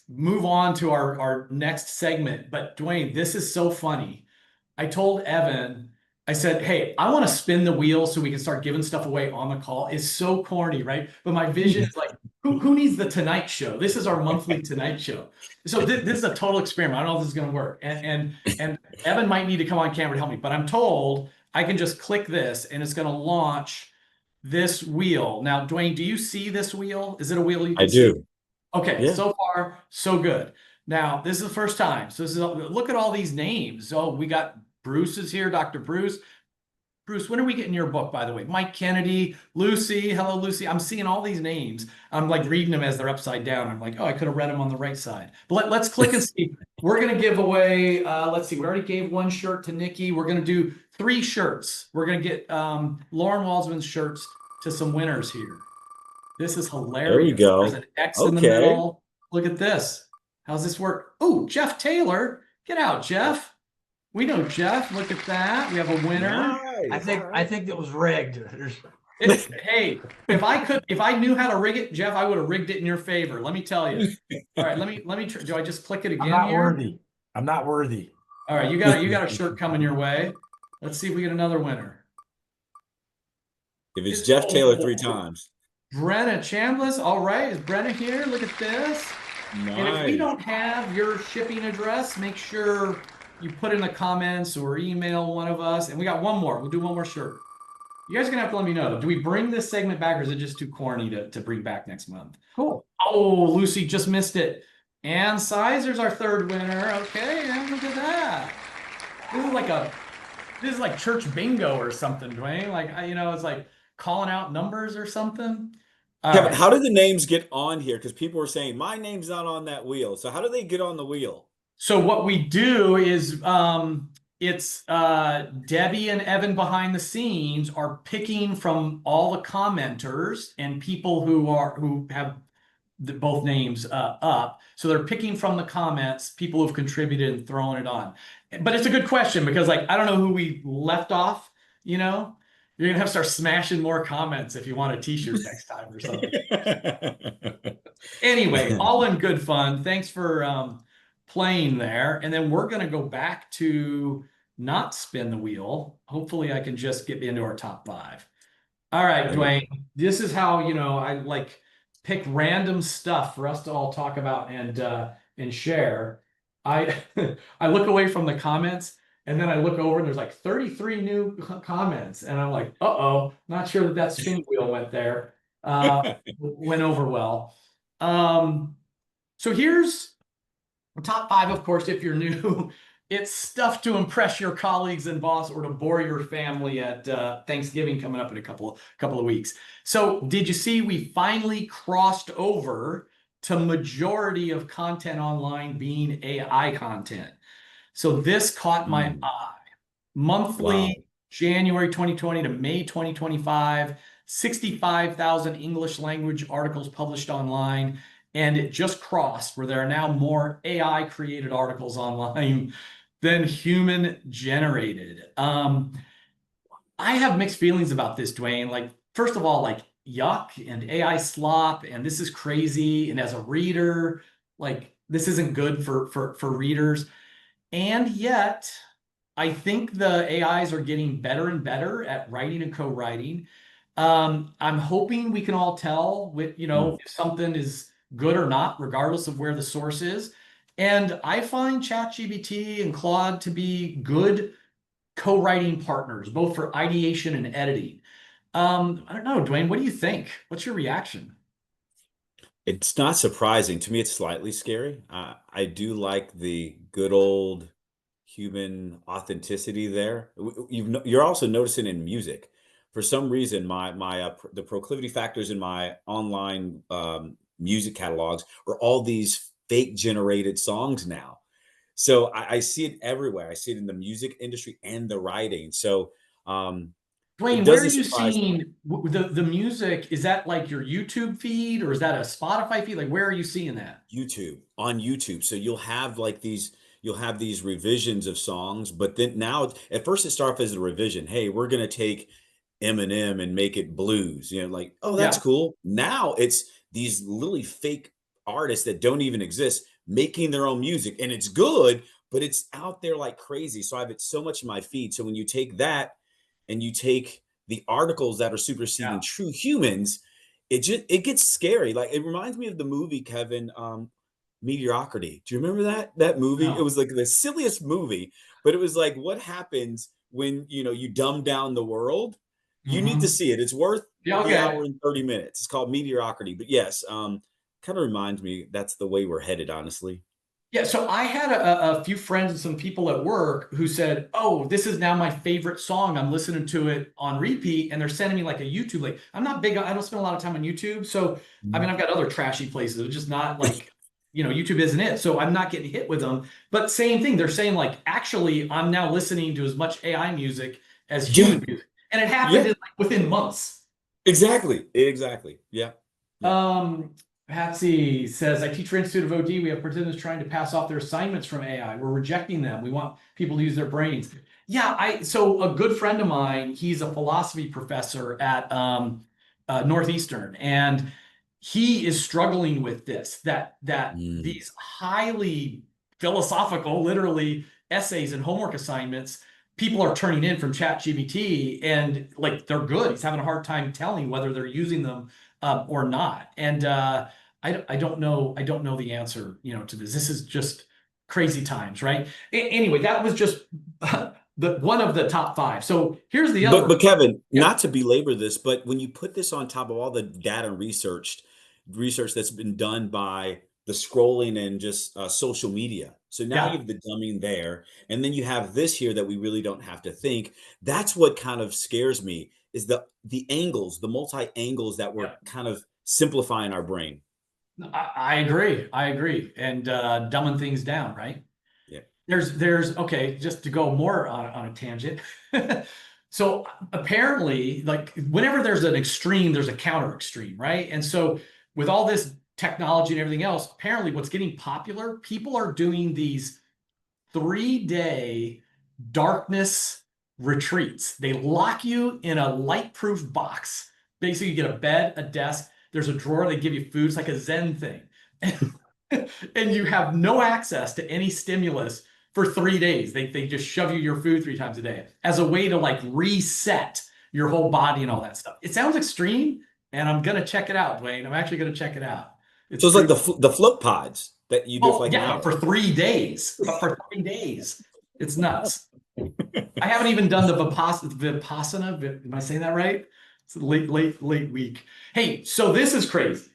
move on to our next segment. But Dwayne, this is so funny. I told Evan, I said, hey, I want to spin the wheel so we can start giving stuff away on the call. It's so corny, right? But my vision is like, who needs the Tonight Show? This is our monthly Tonight Show. So this is a total experiment. I don't know if this is going to work. And Evan might need to come on camera to help me. But I'm told I can just click this and it's going to launch this wheel. Now, Dwayne, do you see this wheel? Is it a wheel you can see? I do. Okay, Yeah. so far, so good. Now, this is the first time. So look at all these names. Oh, we got Bruce is here, Dr. Bruce. Bruce, when are we getting your book, by the way? Mike Kennedy, Lucy. Hello, Lucy. I'm seeing all these names. I'm like reading them as they're upside down. I'm like, oh, I could have read them on the right side. But let's click and see. We're going to give away, let's see, we already gave one shirt to Nikki. We're going to do 3 shirts. We're going to get Lauren Waldman's shirts to some winners here. This is hilarious. There we go. There's an X in the middle. Look at this. How's this work? Oh, Jeff Taylor. Get out, Jeff. We know Jeff. Look at that. We have a winner. Nice. I think it was rigged. Hey, if I knew how to rig it, Jeff, I would have rigged it in your favor. Let me tell you. All right, let me try. Do I just click it again? I'm not here? worthy. I'm not worthy. All right, you got a shirt coming your way. Let's see if we get another winner. If it's Jeff Taylor 3 times. Brenna Chambliss. All right, is Brenna here? Look at this. Nice. And if we don't have your shipping address, make sure you put in the comments or email one of us. And we got one more. We'll do one more shirt. You guys are going to have to let me know. Do we bring this segment back or is it just too corny to bring back next month? Cool. Oh, Lucy just missed it. Ann Sizer's our 3rd winner. Okay, and look at that. This is like church bingo or something, Dwayne. Like, it's like calling out numbers or something. Yeah, but how did the names get on here? Because people were saying, my name's not on that wheel. So how do they get on the wheel? So what we do is it's Debbie and Evan behind the scenes are picking from all the commenters and people who have both names up. So they're picking from the comments, people who've contributed and throwing it on. But it's a good question because like I don't know who we left off, you know. You're gonna have to start smashing more comments if you want a t-shirt next time or something. Anyway, all in good fun. Thanks for playing there. And then we're gonna go back to not spin the wheel. Hopefully I can just get into our top 5. All right, Dwayne, this is how, I like pick random stuff for us to all talk about and share. I I look away from the comments and then I look over and there's like 33 new comments and I'm like, uh-oh, not sure that spin wheel went there. Went over well. So here's top 5, of course, if you're new. It's stuff to impress your colleagues and boss or to bore your family at Thanksgiving coming up in a couple of weeks. So did you see we finally crossed over to majority of content online being AI content? So this caught my eye. Monthly, Wow. January 2020 to May 2025, 65,000 English language articles published online. And it just crossed where there are now more AI created articles online than human generated. I have mixed feelings about this, Dwayne. Like, first of all, like yuck and AI slop, and this is crazy. And as a reader, like this isn't good for readers. And yet, I think the AIs are getting better and better at writing and co-writing. I'm hoping we can all tell if something is good or not, regardless of where the source is. And I find ChatGPT and Claude to be good co-writing partners, both for ideation and editing. I don't know, Dwayne, what do you think? What's your reaction? It's not surprising. To me, it's slightly scary. I do like the good old human authenticity there. You're also noticing in music. For some reason, the proclivity factors in my online music catalogs are all these fake generated songs now. So I see it everywhere. I see it in the music industry and the writing. So it Dwayne, where are doesn't you surprise me. seeing the music? Is that like your YouTube feed or is that a Spotify feed? Like, where are you seeing that? YouTube on YouTube. So you'll have these revisions of songs, but then now at first it starts as a revision. Hey, we're gonna take Eminem and make it blues. Like, oh, that's Yeah. cool. Now it's these literally fake artists that don't even exist making their own music, and it's good, but it's out there like crazy. So I have it so much in my feed. So when you take that and you take the articles that are superseding Yeah. true humans, it gets scary. Like it reminds me of the movie, Kevin, Mediocrity. Do you remember that movie? It No. was like the silliest movie, but it was like what happens when you dumb down the world. You need to Mhm. see it. It's worth Yeah, the okay. hour and 30 minutes. It's called Mediocrity. But yes, kind of reminds me that's the way we're headed, honestly. Yeah, so I had a few friends and some people at work who said, "Oh, this is now my favorite song. I'm listening to it on repeat," and they're sending me like a YouTube link. I'm not big. I don't spend a lot of time on YouTube, so I mean, Mhm. I've got other trashy places. It's just not like, YouTube isn't it. So I'm not getting hit with them. But same thing, they're saying like, actually, I'm now listening to as much AI music as Yeah, human music, and it happened yeah, in, like, within months. exactly. Yeah, yeah. Um, Patsy says, I teach for Institute of OD. We have participants trying to pass off their assignments from AI. We're rejecting them. We want people to use their brains. Yeah, so a good friend of mine, he's a philosophy professor at Northeastern, and he is struggling with this, that Mm. these highly philosophical, literally essays and homework assignments, people are turning in from ChatGPT, and like they're good. He's having a hard time telling whether they're using them or not. And I don't know. I don't know the answer, to this. This is just crazy times, right? Anyway, that was just the one of the top 5. So here's the other But one. Kevin, Yeah, not to belabor this, but when you put this on top of all the data and research that's been done by the scrolling and just social media. So now you yeah, have the dumbing there, and then you have this here that we really don't have to think. That's what kind of scares me is the angles, the multi angles that we're yeah. kind of simplifying our brain. I agree. I agree. And dumbing things down, right? Yeah. Okay, just to go more on a tangent. So apparently, like whenever there's an extreme, there's a counter extreme, right? And so with all this technology and everything else, apparently what's getting popular, people are doing these 3-day darkness retreats. They lock you in a light-proof box. Basically, you get a bed, a desk, there's a drawer, they give you food. It's like a Zen thing. And you have no access to any stimulus for 3 days. They just shove you your food 3 times a day as a way to like reset your whole body and all that stuff. It sounds extreme, and I'm gonna check it out, Dwayne. I'm actually gonna check it out. So it's like the float pods that you do for like an yeah, hour. for 3 days. But for 3 days, it's nuts. I haven't even done the Vipassana. Am I saying that right? It's a late week. Hey, so this is crazy.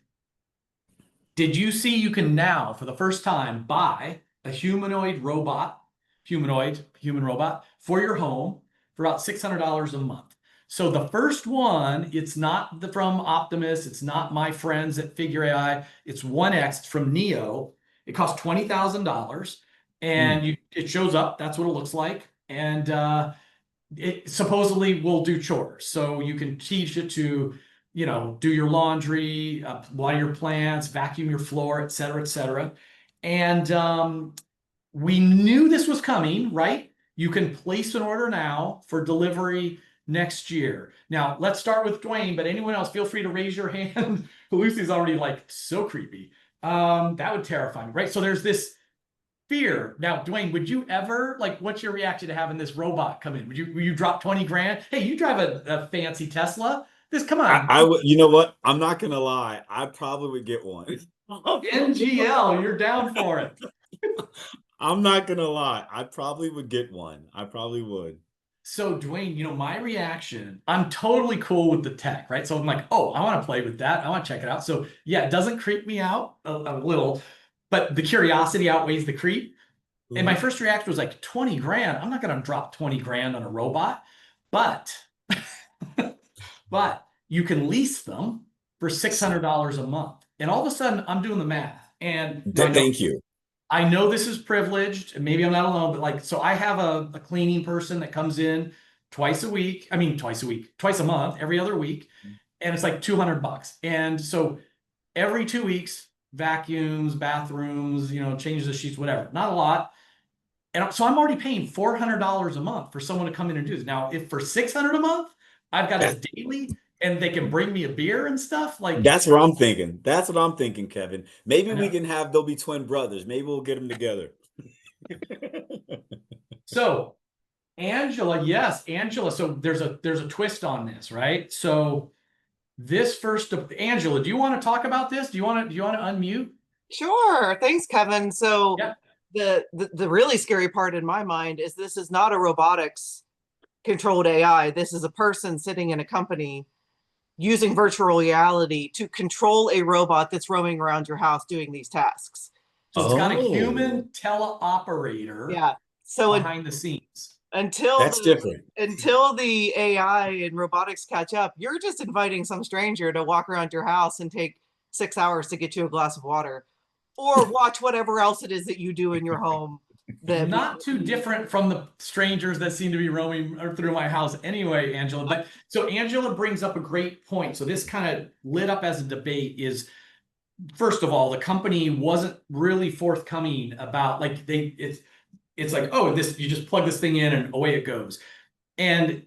Did you see you can now, for the first time, buy a human robot for your home for about $600 a month? So the first one, it's not from Optimus, it's not my friends at Figure AI, it's 1X, it's from Neo. It costs $20,000, and it shows up. That's what it looks like, and it supposedly will do chores. So you can teach it to, do your laundry, water your plants, vacuum your floor, et cetera, et cetera. And we knew this was coming, right? You can place an order now for delivery next year. Now, let's start with Dwayne, but anyone else, feel free to raise your hand. Lucy's already like so creepy. That would terrify me, right? So there's this fear. Now, Dwayne, would you ever, like, what's your reaction to having this robot come in? Will you drop 20 grand? Hey, you drive a fancy Tesla. Come on. I would, you know what? I'm not gonna lie. I probably would get one. NGL, you're down for it. I'm not gonna lie. I probably would get one. I probably would. So, Dwayne, my reaction, I'm totally cool with the tech, right? So I'm like, oh, I want to play with that. I want to check it out. So yeah, it doesn't creep me out a little, but the curiosity outweighs the creep. And my first reaction was like 20 grand. I'm not going to drop 20 grand on a robot, but you can lease them for $600 a month. And all of a sudden I'm doing the math. And Thank you. I know this is privileged, and maybe I'm not alone, but so I have a cleaning person that comes in twice a month, every other week. And it's like $200. And so every 2 weeks, vacuums, bathrooms, changes the sheets, whatever, not a lot. And so I'm already paying $400 a month for someone to come in and do this. Now, if for $600 a month, I've got it daily, and they can bring me a beer and stuff. Like that's what I'm thinking. That's what I'm thinking, Kevin. Maybe we can have they'll be twin brothers. Maybe we'll get them together. So, Angela, yes, Angela. So there's a twist on this, right? So this first, Angela, do you want to talk about this? Do you want to unmute? Sure. Thanks, Kevin. So Yeah. the really scary part in my mind is this is not a robotics controlled AI. This is a person sitting in a company using virtual reality to control a robot that's roaming around your house doing these tasks. So it's got a human teleoperator behind the scenes. Until different. Until the AI and robotics catch up, you're just inviting some stranger to walk around your house and take 6 hours to get you a glass of water, or watch whatever else it is that you do in your home. Not too different from the strangers that seem to be roaming through my house anyway, Angela. But so Angela brings up a great point. So this kind of lit up as a debate is, first of all, the company wasn't really forthcoming about it's like, oh, you just plug this thing in and away it goes. And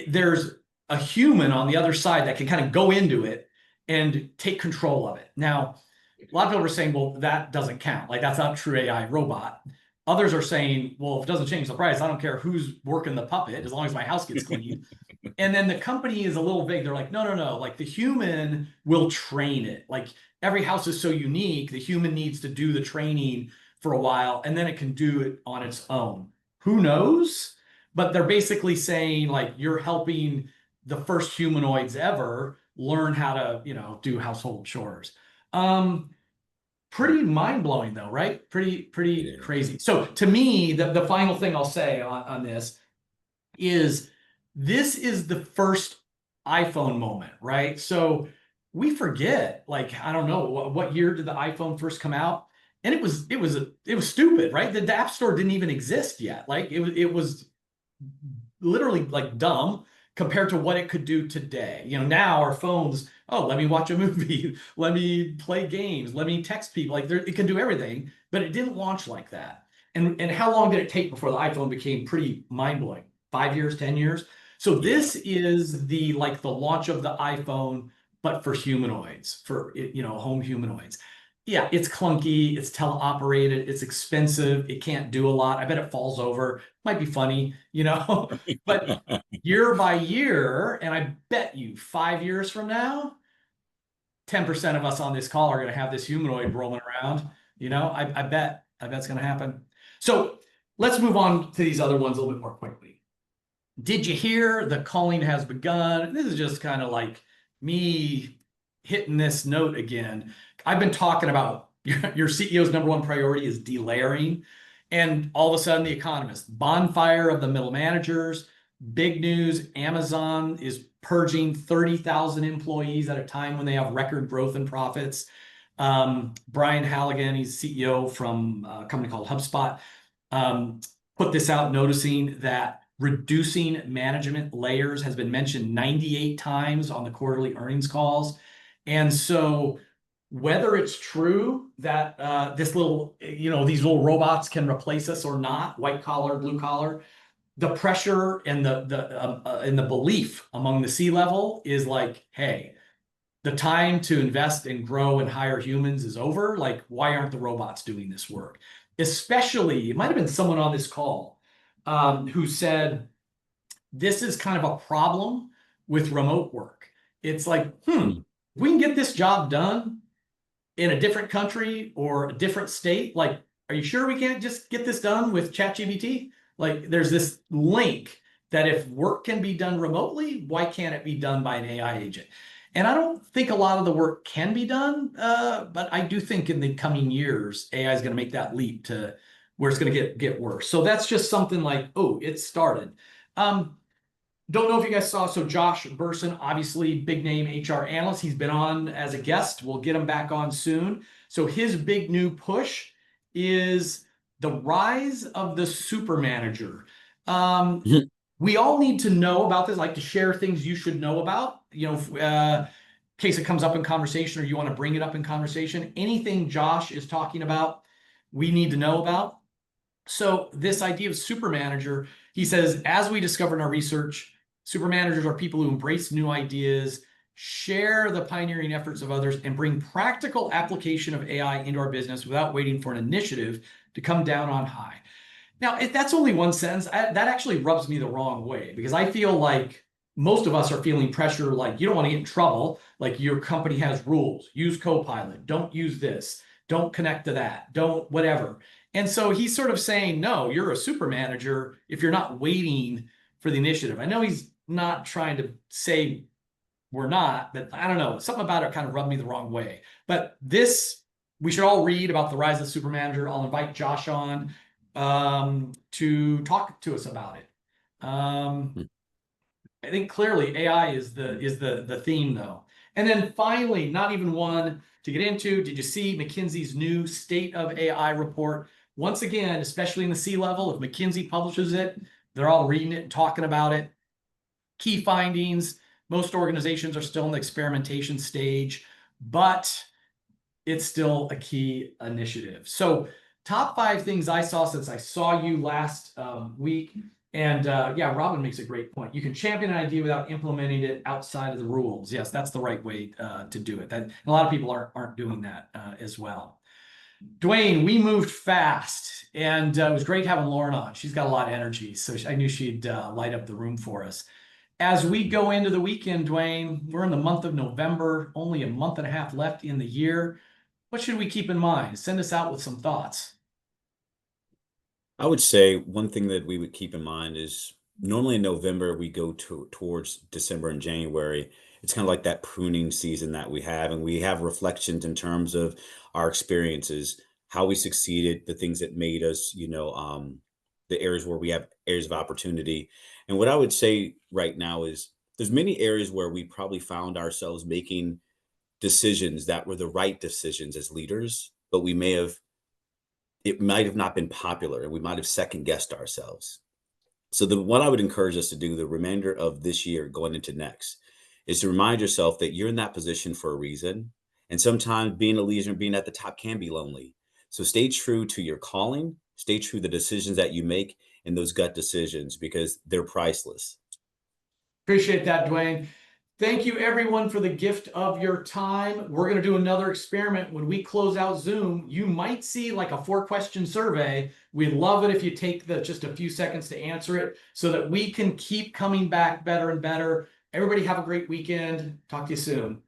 there's a human on the other side that can kind of go into it and take control of it. Now, a lot of people are saying, well, that doesn't count. Like, that's not a true AI robot. Others are saying, well, if it doesn't change the price, I don't care who's working the puppet as long as my house gets clean. And then the company is a little vague. They're like, no. Like, the human will train it. Like, every house is so unique. The human needs to do the training for a while, and then it can do it on its own. Who knows? But they're basically saying, like, you're helping the first humanoids ever learn how to, do household chores. Pretty mind-blowing though, right? Pretty crazy. So to me, the final thing I'll say on this is the first iPhone moment, right? So we forget, like, I don't know, what year did the iPhone first come out? And it was stupid, right? The App Store didn't even exist yet. Like it was literally like dumb compared to what it could do today. Now our phones, oh, let me watch a movie, let me play games, let me text people. Like it can do everything, but it didn't launch like that. And how long did it take before the iPhone became pretty mind-blowing? 5 years, 10 years? So this is the launch of the iPhone, but for humanoids, for home humanoids. Yeah, it's clunky, it's teleoperated, it's expensive, it can't do a lot. I bet it falls over. Might be funny, but year by year, and I bet you 5 years from now, 10% of us on this call are going to have this humanoid rolling around. I bet it's going to happen. So let's move on to these other ones a little bit more quickly. Did you hear the calling has begun? This is just kind of like me hitting this note again. I've been talking about your CEO's number one priority is delayering. And all of a sudden, The Economist, bonfire of the middle managers, big news, Amazon is purging 30,000 employees at a time when they have record growth and profits. Brian Halligan, he's CEO from a company called HubSpot, put this out noticing that reducing management layers has been mentioned 98 times on the quarterly earnings calls. And so whether it's true that these little robots can replace us or not, white collar, blue collar, the pressure and the belief among the C-level is like, hey, the time to invest and grow and hire humans is over. Like, why aren't the robots doing this work? Especially, it might have been someone on this call who said, this is kind of a problem with remote work. It's like, we can get this job done in a different country or a different state. Like, are you sure we can't just get this done with ChatGPT? Like, there's this link that if work can be done remotely, why can't it be done by an AI agent? And I don't think a lot of the work can be done, but I do think in the coming years, AI is going to make that leap to where it's going to get worse. So that's just something like, oh, it started. Don't know if you guys saw, so Josh Burson, obviously big name HR analyst. He's been on as a guest. We'll get him back on soon. So his big new push is the rise of the super manager. We all need to know about this, like to share things you should know about, in case it comes up in conversation or you want to bring it up in conversation. Anything Josh is talking about, we need to know about. So this idea of super manager, he says, as we discovered in our research, super managers are people who embrace new ideas, share the pioneering efforts of others, and bring practical application of AI into our business without waiting for an initiative to come down on high. Now, if that's only one sentence, that actually rubs me the wrong way, because I feel like most of us are feeling pressure, like you don't want to get in trouble, like your company has rules, use Copilot, don't use this, don't connect to that, don't whatever. And so he's sort of saying, no, you're a super manager if you're not waiting for the initiative. I know he's not trying to say we're not, but I don't know, something about it kind of rubbed me the wrong way. But this, we should all read about the rise of the super manager. I'll invite Josh on to talk to us about it. I think clearly AI is the theme though. And then finally, not even one to get into, did you see McKinsey's new State of AI report? Once again, especially in the C-level, if McKinsey publishes it, they're all reading it and talking about it. Key findings, most organizations are still in the experimentation stage, but it's still a key initiative. So top 5 things I saw since I saw you last week. And yeah, Robin makes a great point. You can champion an idea without implementing it outside of the rules. Yes, that's the right way to do it. That a lot of people aren't doing that as well. Dwayne, we moved fast, and it was great having Lauren on. She's got a lot of energy, so I knew she'd light up the room for us. As we go into the weekend, Dwayne, we're in the month of November, only a month and a half left in the year. What should we keep in mind? Send us out with some thoughts. I would say one thing that we would keep in mind is normally in November we go towards December and January. It's kind of like that pruning season that we have, and we have reflections in terms of our experiences, how we succeeded, the things that made us, the areas where we have areas of opportunity. And what I would say right now is there's many areas where we probably found ourselves making decisions that were the right decisions as leaders, but we may have it might have not been popular and we might have second guessed ourselves. So what I would encourage us to do the remainder of this year going into next is to remind yourself that you're in that position for a reason. And sometimes being a leader, being at the top can be lonely. So stay true to your calling, stay true to the decisions that you make and those gut decisions because they're priceless. Appreciate that, Dwayne. Thank you everyone for the gift of your time. We're going to do another experiment. When we close out Zoom, you might see like a 4-question survey. We'd love it if you take just a few seconds to answer it so that we can keep coming back better and better. Everybody have a great weekend. Talk to you soon.